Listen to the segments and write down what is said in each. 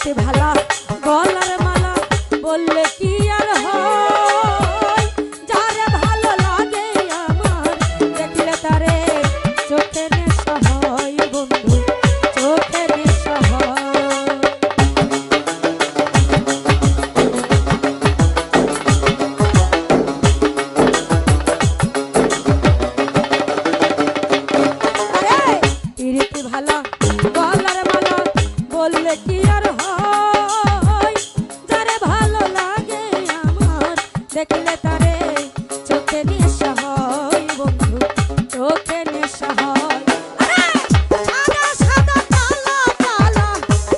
পিরিতি ভালা গলার মালা বললে কি আর হয় যারে ভালো লাগে আমার দেখলে তারে চোখে নেশা হয় বন্ধু চোখে নেশা হয় আরে পিরিতি ভালা গলার মালা বললে কি আর হয় যারে ভালো লাগে আমার দেখলে তারে চোখে নেশা হয় বন্ধু চোখে নেশা হয় সাদা সাদা কালা কালা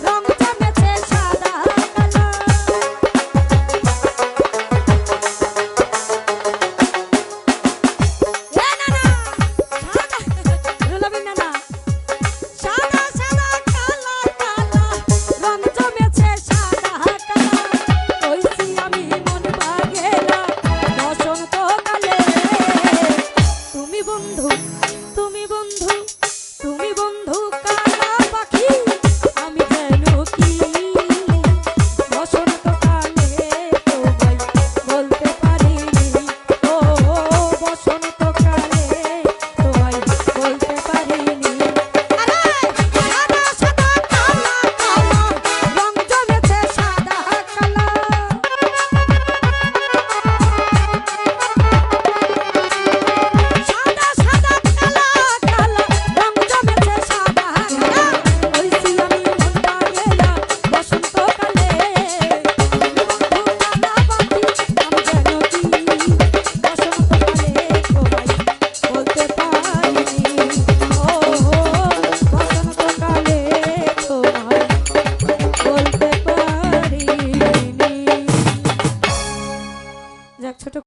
রং জমেছে সাদা কালা এ নানা সাদা রুলাবি নানা সাদা সাদা কালা কালা রং জমেছে সাদা কালা কইছি আমি মন ভাগেলা বসন্ত কালে তুমি বন্ধু তুমি বন্ধু তুমি বন্ধু কালা পাখি আমি যেন কি বসন্ত কালে তোমায় বলতে পারিনি ও বসন্ত কালে তোমায় বলতে পারিনি আরে সাদা সাদা কালা কালা রং জমেছে সাদা কালা সাদা সাদা কালা কালা রং জমেছে সাদা কালা কইছি আমি মন ভাগেলা বসন্ত কালে তুমি বন্ধু কালা পাখি আমি যেন কি বসন্ত কালে তোমায় বলতে পারিনি ও বসন্ত কালে তোমায় বলতে পারিনি যাক ছোট